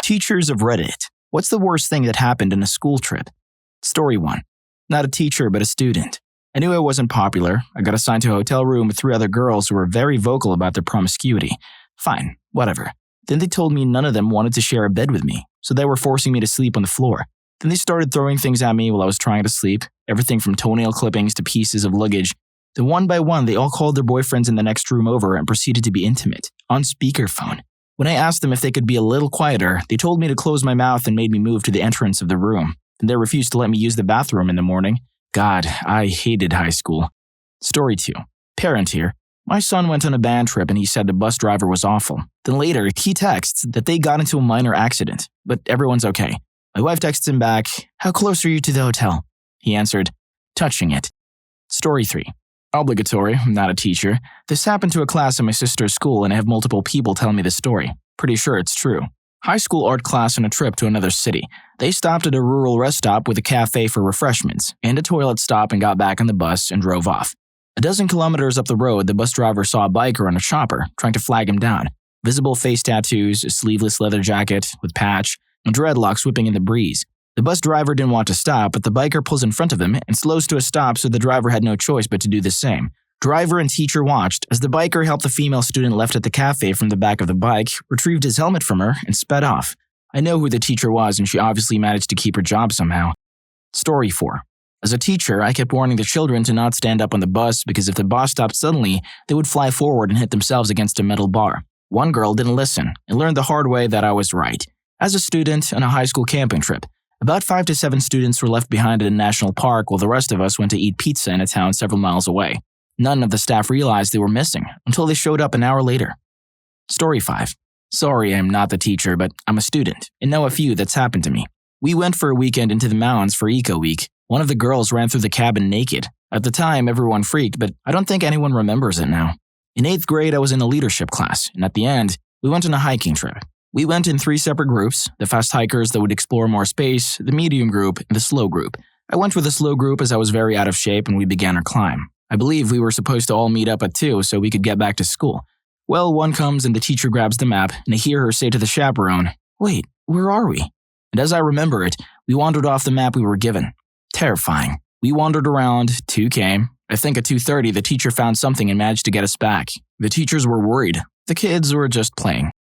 Teachers have read it. What's the worst thing that happened in a school trip? Story 1. Not a teacher, but a student. I knew I wasn't popular. I got assigned to a hotel room with 3 other girls who were very vocal about their promiscuity. Fine, whatever. Then they told me none of them wanted to share a bed with me, so they were forcing me to sleep on the floor. Then they started throwing things at me while I was trying to sleep, everything from toenail clippings to pieces of luggage. Then one by one, they all called their boyfriends in the next room over and proceeded to be intimate, on speakerphone. When I asked them if they could be a little quieter, they told me to close my mouth and made me move to the entrance of the room. And they refused to let me use the bathroom in the morning. God, I hated high school. Story 2. Parent here. My son went on a band trip and he said the bus driver was awful. Then later, he texts that they got into a minor accident, but everyone's okay. My wife texts him back, "How close are you to the hotel?" He answered, "Touching it." Story 3. Obligatory, I'm not a teacher. This happened to a class in my sister's school and I have multiple people tell me the story. Pretty sure it's true. High school art class on a trip to another city. They stopped at a rural rest stop with a cafe for refreshments and a toilet stop and got back on the bus and drove off. A dozen kilometers up the road, the bus driver saw a biker on a chopper trying to flag him down. Visible face tattoos, a sleeveless leather jacket with patch, and dreadlocks whipping in the breeze. The bus driver didn't want to stop, but the biker pulls in front of him and slows to a stop, so the driver had no choice but to do the same. Driver and teacher watched as the biker helped the female student left at the cafe from the back of the bike, retrieved his helmet from her, and sped off. I know who the teacher was, and she obviously managed to keep her job somehow. Story 4. As a teacher, I kept warning the children to not stand up on the bus because if the bus stopped suddenly, they would fly forward and hit themselves against a metal bar. One girl didn't listen and learned the hard way that I was right. As a student on a high school camping trip, about 5 to 7 students were left behind at a national park while the rest of us went to eat pizza in a town several miles away. None of the staff realized they were missing until they showed up an hour later. Story 5. Sorry, I'm not the teacher, but I'm a student and know a few that's happened to me. We went for a weekend into the mountains for Eco Week. One of the girls ran through the cabin naked. At the time, everyone freaked, but I don't think anyone remembers it now. In 8th grade, I was in a leadership class, and at the end, we went on a hiking trip. We went in 3 separate groups, the fast hikers that would explore more space, the medium group, and the slow group. I went with the slow group as I was very out of shape and we began our climb. I believe we were supposed to all meet up at 2 so we could get back to school. Well, one comes and the teacher grabs the map, and I hear her say to the chaperone, "Wait, where are we?" And as I remember it, we wandered off the map we were given. Terrifying. We wandered around, 2 came. I think at 2:30 the teacher found something and managed to get us back. The teachers were worried. The kids were just playing.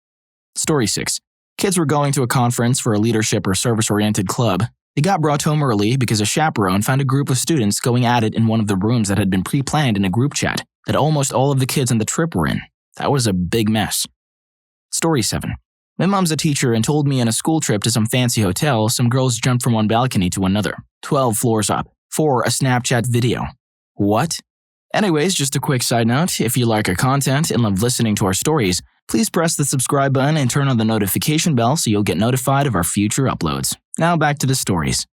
Story 6. Kids were going to a conference for a leadership or service-oriented club. They got brought home early because a chaperone found a group of students going at it in one of the rooms that had been pre-planned in a group chat that almost all of the kids on the trip were in. That was a big mess. Story 7. My mom's a teacher and told me on a school trip to some fancy hotel, some girls jumped from one balcony to another, 12 floors up, for a Snapchat video. What? Anyways, just a quick side note, if you like our content and love listening to our stories, please press the subscribe button and turn on the notification bell so you'll get notified of our future uploads. Now back to the stories.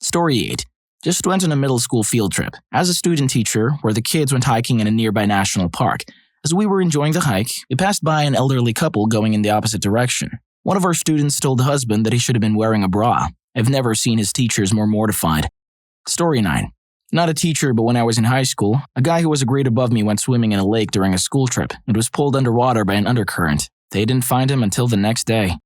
Story 8. Just went on a middle school field trip. As a student teacher, where the kids went hiking in a nearby national park. As we were enjoying the hike, we passed by an elderly couple going in the opposite direction. One of our students told the husband that he should have been wearing a bra. I've never seen his teachers more mortified. Story 9. Not a teacher, but when I was in high school, a guy who was a grade above me went swimming in a lake during a school trip and was pulled underwater by an undercurrent. They didn't find him until the next day.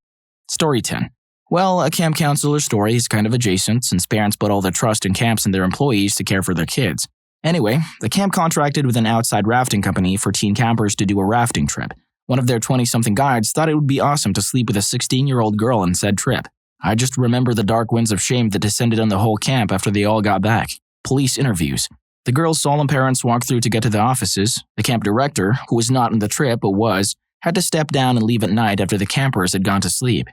Story 10. Well, a camp counselor's story is kind of adjacent since parents put all their trust in camps and their employees to care for their kids. Anyway, the camp contracted with an outside rafting company for teen campers to do a rafting trip. One of their 20-something guides thought it would be awesome to sleep with a 16-year-old girl on said trip. I just remember the dark winds of shame that descended on the whole camp after they all got back. Police interviews. The girl's solemn parents walked through to get to the offices. The camp director, who was not on the trip but was, had to step down and leave at night after the campers had gone to sleep.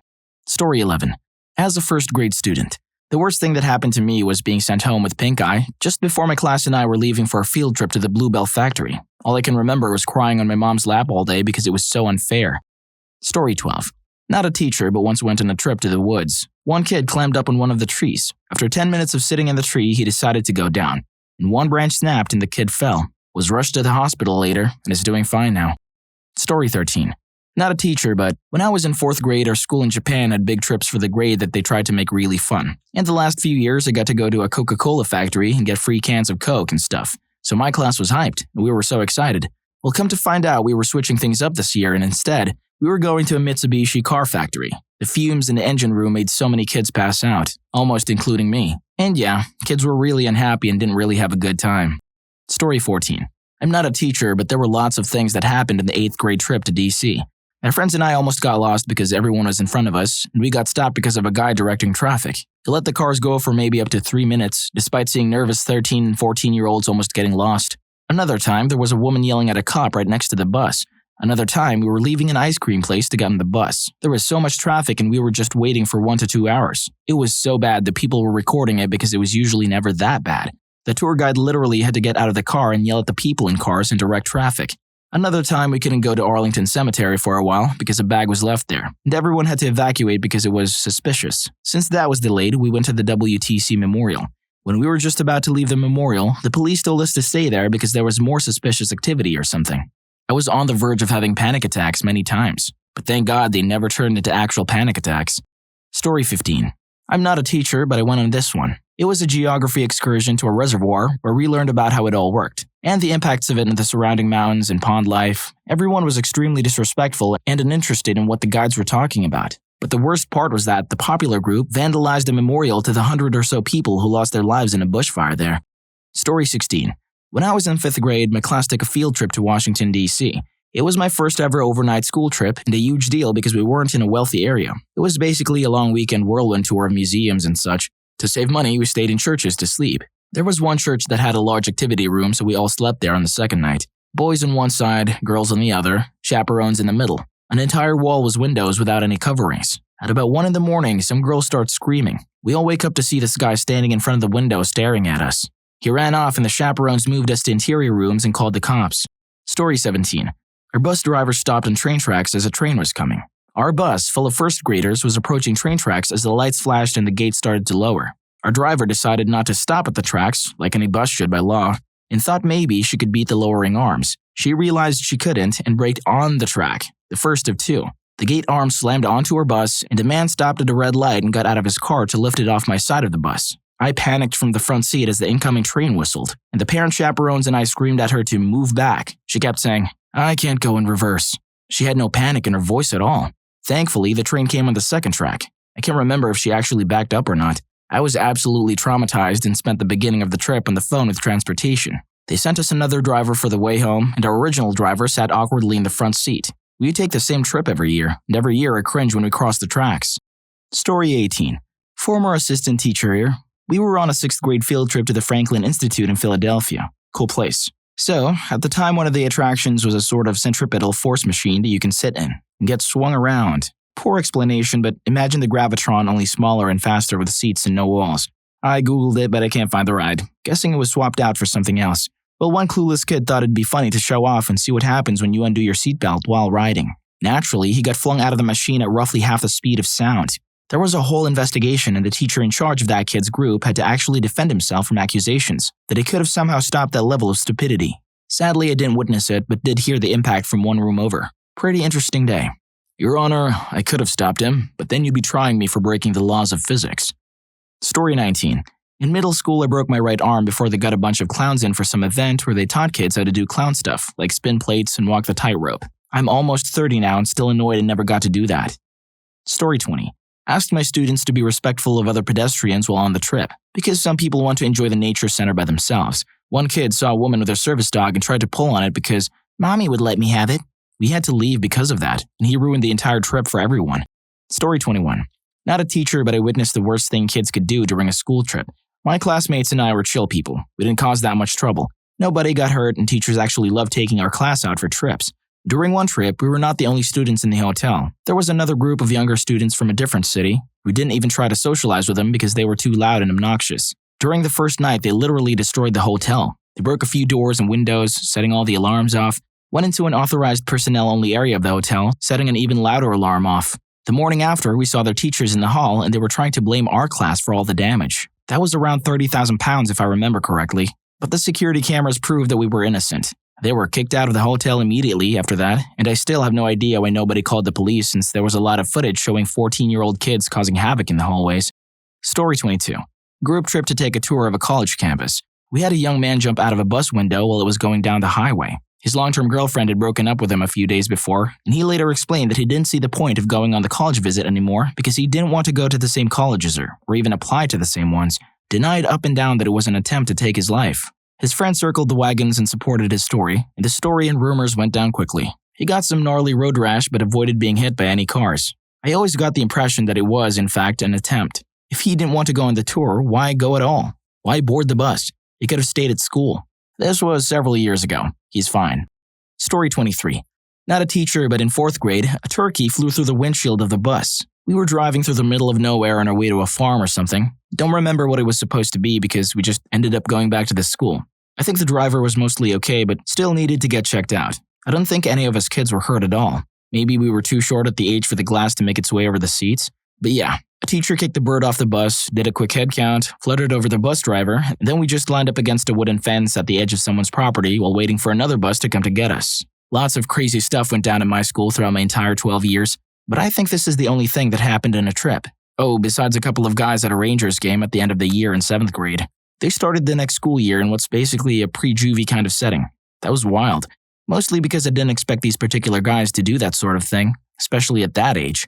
Story 11. As a first grade student, the worst thing that happened to me was being sent home with pink eye just before my class and I were leaving for a field trip to the Bluebell factory. All I can remember was crying on my mom's lap all day because it was so unfair. Story 12. Not a teacher, but once went on a trip to the woods. One kid climbed up on one of the trees. After 10 minutes of sitting in the tree, he decided to go down. And one branch snapped and the kid fell. Was rushed to the hospital later and is doing fine now. Story 13. Not a teacher, but when I was in 4th grade, our school in Japan had big trips for the grade that they tried to make really fun. In the last few years, I got to go to a Coca-Cola factory and get free cans of Coke and stuff. So my class was hyped, and we were so excited. Well, come to find out, we were switching things up this year, and instead, We were going to a Mitsubishi car factory. The fumes in the engine room made so many kids pass out, almost including me. And yeah, kids were really unhappy and didn't really have a good time. Story 14. I'm not a teacher, but there were lots of things that happened in the 8th grade trip to DC. My friends and I almost got lost because everyone was in front of us, and we got stopped because of a guy directing traffic. He let the cars go for maybe up to 3 minutes, despite seeing nervous 13 and 14-year-olds almost getting lost. Another time, there was a woman yelling at a cop right next to the bus. Another time, we were leaving an ice cream place to get on the bus. There was so much traffic and we were just waiting for 1 to 2 hours. It was so bad that people were recording it because it was usually never that bad. The tour guide literally had to get out of the car and yell at the people in cars and direct traffic. Another time, we couldn't go to Arlington Cemetery for a while because a bag was left there, and everyone had to evacuate because it was suspicious. Since that was delayed, we went to the WTC Memorial. When we were just about to leave the memorial, the police told us to stay there because there was more suspicious activity or something. I was on the verge of having panic attacks many times, but thank God they never turned into actual panic attacks. Story 15. I'm not a teacher, but I went on this one. It was a geography excursion to a reservoir where we learned about how it all worked, and the impacts of it on the surrounding mountains and pond life. Everyone was extremely disrespectful and uninterested in what the guides were talking about. But the worst part was that the popular group vandalized a memorial to the 100 or so people who lost their lives in a bushfire there. Story 16. When I was in 5th grade, my class took a field trip to Washington, D.C. It was my first ever overnight school trip and a huge deal because we weren't in a wealthy area. It was basically a long weekend whirlwind tour of museums and such. To save money, we stayed in churches to sleep. There was one church that had a large activity room, so we all slept there on the second night. Boys on one side, girls on the other, chaperones in the middle. An entire wall was windows without any coverings. At about 1 in the morning, some girl starts screaming. We all wake up to see this guy standing in front of the window staring at us. He ran off and the chaperones moved us to interior rooms and called the cops. Story 17. Our bus driver stopped on train tracks as a train was coming. Our bus, full of first graders, was approaching train tracks as the lights flashed and the gate started to lower. Our driver decided not to stop at the tracks, like any bus should by law, and thought maybe she could beat the lowering arms. She realized she couldn't and braked on the track, the first of two. The gate arm slammed onto our bus, and a man stopped at a red light and got out of his car to lift it off my side of the bus. I panicked from the front seat as the incoming train whistled, and the parent chaperones and I screamed at her to move back. She kept saying, "I can't go in reverse." She had no panic in her voice at all. Thankfully, the train came on the second track. I can't remember if she actually backed up or not. I was absolutely traumatized and spent the beginning of the trip on the phone with transportation. They sent us another driver for the way home, and our original driver sat awkwardly in the front seat. We take the same trip every year, and every year I cringe when we cross the tracks. Story 18. Former assistant teacher here. We were on a 6th grade field trip to the Franklin Institute in Philadelphia. Cool place. So, at the time, one of the attractions was a sort of centripetal force machine that you can sit in and get swung around. Poor explanation, but imagine the Gravitron only smaller and faster with seats and no walls. I googled it, but I can't find the ride. Guessing it was swapped out for something else. Well, one clueless kid thought it'd be funny to show off and see what happens when you undo your seatbelt while riding. Naturally, he got flung out of the machine at roughly half the speed of sound. There was a whole investigation, and the teacher in charge of that kid's group had to actually defend himself from accusations that he could have somehow stopped that level of stupidity. Sadly, I didn't witness it, but did hear the impact from one room over. Pretty interesting day. Your Honor, I could have stopped him, but then you'd be trying me for breaking the laws of physics. Story 19. In middle school, I broke my right arm before they got a bunch of clowns in for some event where they taught kids how to do clown stuff, like spin plates and walk the tightrope. I'm almost 30 now and still annoyed I never got to do that. Story 20. Asked my students to be respectful of other pedestrians while on the trip, because some people want to enjoy the nature center by themselves. One kid saw a woman with her service dog and tried to pull on it because Mommy would let me have it. We had to leave because of that, and he ruined the entire trip for everyone. Story 21. Not a teacher, but I witnessed the worst thing kids could do during a school trip. My classmates and I were chill people. We didn't cause that much trouble. Nobody got hurt, and teachers actually loved taking our class out for trips. During one trip, we were not the only students in the hotel. There was another group of younger students from a different city. We didn't even try to socialize with them because they were too loud and obnoxious. During the first night, they literally destroyed the hotel. They broke a few doors and windows, setting all the alarms off, went into an authorized personnel-only area of the hotel, setting an even louder alarm off. The morning after, we saw their teachers in the hall and they were trying to blame our class for all the damage. That was around 30,000 pounds if I remember correctly. But the security cameras proved that we were innocent. They were kicked out of the hotel immediately after that, and I still have no idea why nobody called the police since there was a lot of footage showing 14-year-old kids causing havoc in the hallways. Story 22. Group trip to take a tour of a college campus. We had a young man jump out of a bus window while it was going down the highway. His long-term girlfriend had broken up with him a few days before, and he later explained that he didn't see the point of going on the college visit anymore because he didn't want to go to the same college as her, or even apply to the same ones, denied up and down that it was an attempt to take his life. His friends circled the wagons and supported his story, and the story and rumors went down quickly. He got some gnarly road rash but avoided being hit by any cars. I always got the impression that it was, in fact, an attempt. If he didn't want to go on the tour, why go at all? Why board the bus? He could have stayed at school. This was several years ago. He's fine. Story 23. Not a teacher, but in 4th grade, a turkey flew through the windshield of the bus. We were driving through the middle of nowhere on our way to a farm or something. Don't remember what it was supposed to be because we just ended up going back to the school. I think the driver was mostly okay, but still needed to get checked out. I don't think any of us kids were hurt at all. Maybe we were too short at the age for the glass to make its way over the seats. But yeah, a teacher kicked the bird off the bus, did a quick head count, fluttered over the bus driver, and then we just lined up against a wooden fence at the edge of someone's property while waiting for another bus to come to get us. Lots of crazy stuff went down in my school throughout my entire 12 years, but I think this is the only thing that happened in a trip. Oh, besides a couple of guys at a Rangers game at the end of the year in 7th grade. They started the next school year in what's basically a pre-juvie kind of setting. That was wild. Mostly because I didn't expect these particular guys to do that sort of thing, especially at that age.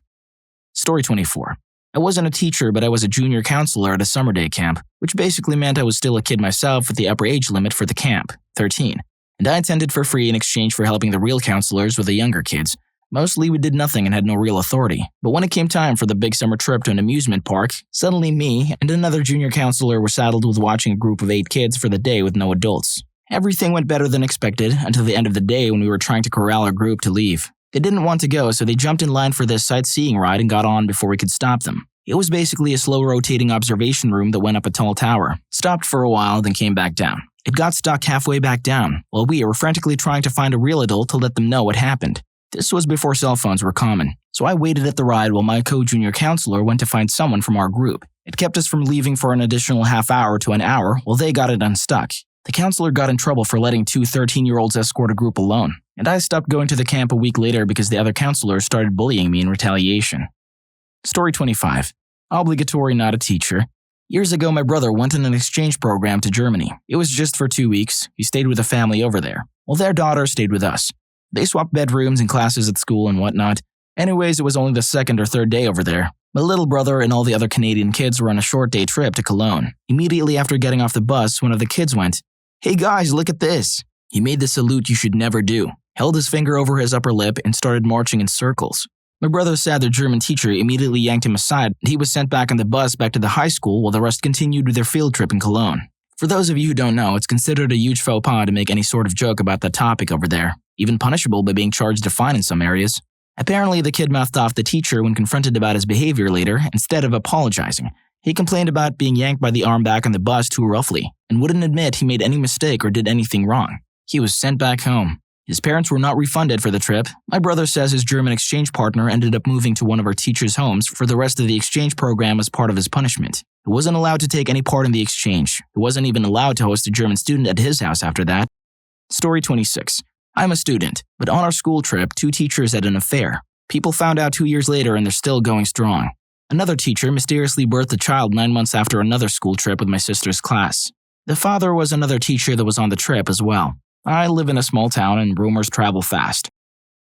Story 24. I wasn't a teacher, but I was a junior counselor at a summer day camp, which basically meant I was still a kid myself with the upper age limit for the camp, 13. And I attended for free in exchange for helping the real counselors with the younger kids. Mostly we did nothing and had no real authority. But when it came time for the big summer trip to an amusement park, suddenly me and another junior counselor were saddled with watching a group of 8 kids for the day with no adults. Everything went better than expected until the end of the day when we were trying to corral our group to leave. They didn't want to go, so they jumped in line for this sightseeing ride and got on before we could stop them. It was basically a slow-rotating observation room that went up a tall tower, stopped for a while, then came back down. It got stuck halfway back down, while we were frantically trying to find a real adult to let them know what happened. This was before cell phones were common, so I waited at the ride while my co-junior counselor went to find someone from our group. It kept us from leaving for an additional half hour to an hour while they got it unstuck. The counselor got in trouble for letting 2 13-year-olds escort a group alone, and I stopped going to the camp a week later because the other counselors started bullying me in retaliation. Story 25. Obligatory, not a teacher. Years ago, my brother went on an exchange program to Germany. It was just for 2 weeks. He stayed with a family over there. Well, their daughter stayed with us. They swapped bedrooms and classes at school and whatnot. Anyways, it was only the 2nd or 3rd day over there. My little brother and all the other Canadian kids were on a short day trip to Cologne. Immediately after getting off the bus, one of the kids went, "Hey guys, look at this." He made the salute you should never do, held his finger over his upper lip, and started marching in circles. My brother said their German teacher immediately yanked him aside, and he was sent back on the bus back to the high school while the rest continued with their field trip in Cologne. For those of you who don't know, it's considered a huge faux pas to make any sort of joke about that topic over there, even punishable by being charged a fine in some areas. Apparently, the kid mouthed off the teacher when confronted about his behavior later instead of apologizing. He complained about being yanked by the arm back on the bus too roughly, and wouldn't admit he made any mistake or did anything wrong. He was sent back home. His parents were not refunded for the trip. My brother says his German exchange partner ended up moving to one of our teachers' homes for the rest of the exchange program as part of his punishment. He wasn't allowed to take any part in the exchange. He wasn't even allowed to host a German student at his house after that. Story 26. I'm a student, but on our school trip, 2 teachers had an affair. People found out 2 years later and they're still going strong. Another teacher mysteriously birthed a child 9 months after another school trip with my sister's class. The father was another teacher that was on the trip as well. I live in a small town and rumors travel fast.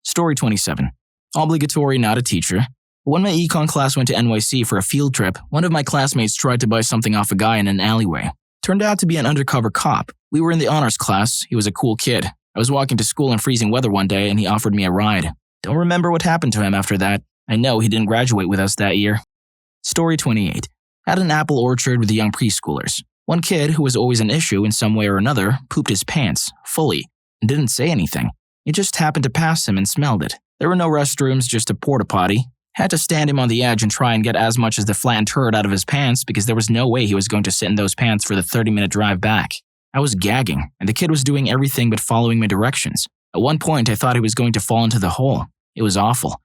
Story 27. Obligatory, not a teacher. When my econ class went to NYC for a field trip, one of my classmates tried to buy something off a guy in an alleyway. Turned out to be an undercover cop. We were in the honors class. He was a cool kid. I was walking to school in freezing weather one day and he offered me a ride. Don't remember what happened to him after that. I know he didn't graduate with us that year. Story 28. Had an apple orchard with the young preschoolers. One kid, who was always an issue in some way or another, pooped his pants, fully, and didn't say anything. It just happened to pass him and smelled it. There were no restrooms, just a porta potty. Had to stand him on the edge and try and get as much as the flattened turd out of his pants because there was no way he was going to sit in those pants for the 30-minute drive back. I was gagging, and the kid was doing everything but following my directions. At one point, I thought he was going to fall into the hole. It was awful.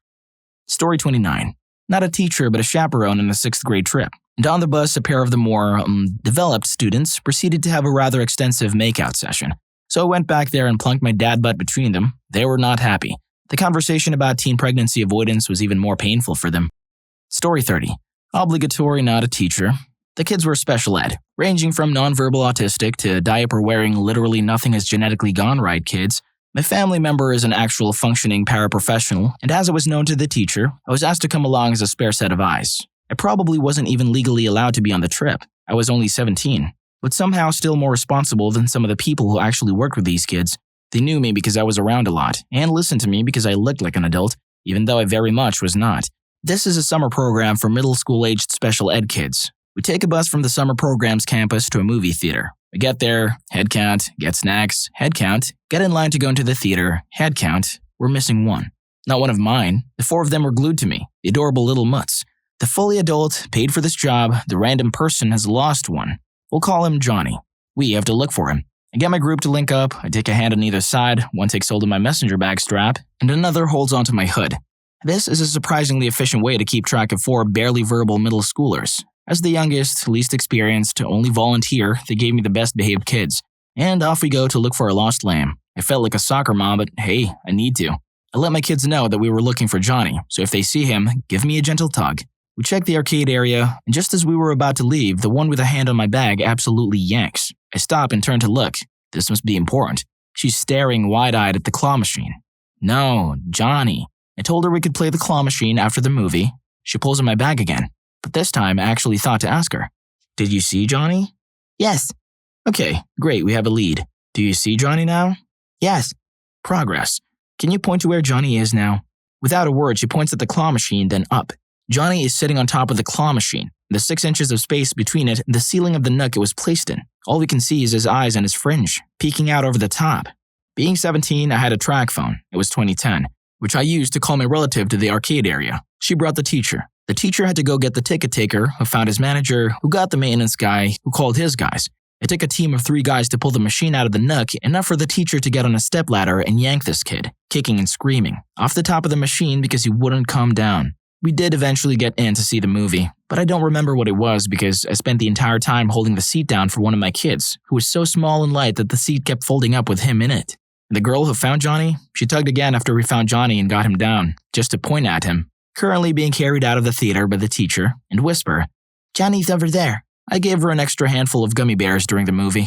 Story 29. Not a teacher, but a chaperone on a 6th grade trip. And on the bus, a pair of the more developed students proceeded to have a rather extensive makeout session. So I went back there and plunked my dad butt between them. They were not happy. The conversation about teen pregnancy avoidance was even more painful for them. Story 30. Obligatory, not a teacher. The kids were special ed, ranging from nonverbal autistic to diaper-wearing literally nothing has genetically gone right kids. My family member is an actual functioning paraprofessional, and as it was known to the teacher, I was asked to come along as a spare set of eyes. I probably wasn't even legally allowed to be on the trip. I was only 17, but somehow still more responsible than some of the people who actually worked with these kids. They knew me because I was around a lot, and listened to me because I looked like an adult, even though I very much was not. This is a summer program for middle school-aged special ed kids. We take a bus from the summer program's campus to a movie theater. We get there, head count, get snacks, head count, get in line to go into the theater, head count. We're missing one. Not one of mine. The 4 of them were glued to me, the adorable little mutts. The fully adult, paid for this job, the random person has lost one. We'll call him Johnny. We have to look for him. I get my group to link up, I take a hand on either side, one takes hold of my messenger bag strap, and another holds onto my hood. This is a surprisingly efficient way to keep track of 4 barely verbal middle schoolers. As the youngest, least experienced, only volunteer, they gave me the best behaved kids. And off we go to look for a lost lamb. I felt like a soccer mom, but hey, I need to. I let my kids know that we were looking for Johnny, so if they see him, give me a gentle tug. We check the arcade area, and just as we were about to leave, the one with a hand on my bag absolutely yanks. I stop and turn to look. This must be important. She's staring wide-eyed at the claw machine. No, Johnny. I told her we could play the claw machine after the movie. She pulls on my bag again. But this time, I actually thought to ask her, "Did you see Johnny?" Yes. Okay, great, we have a lead. Do you see Johnny now? Yes. Progress. Can you point to where Johnny is now? Without a word, she points at the claw machine, then up. Johnny is sitting on top of the claw machine, the 6 inches of space between it and the ceiling of the nook it was placed in. All we can see is his eyes and his fringe, peeking out over the top. Being 17, I had a track phone. It was 2010, which I used to call my relative to the arcade area. She brought the teacher. The teacher had to go get the ticket taker, who found his manager, who got the maintenance guy, who called his guys. It took a team of 3 guys to pull the machine out of the nook, enough for the teacher to get on a stepladder and yank this kid, kicking and screaming, off the top of the machine because he wouldn't come down. We did eventually get in to see the movie, but I don't remember what it was because I spent the entire time holding the seat down for one of my kids, who was so small and light that the seat kept folding up with him in it. And the girl who found Johnny, she tugged again after we found Johnny and got him down, just to point at him, currently being carried out of the theater by the teacher, and whisper, "Johnny's over there." I gave her an extra handful of gummy bears during the movie.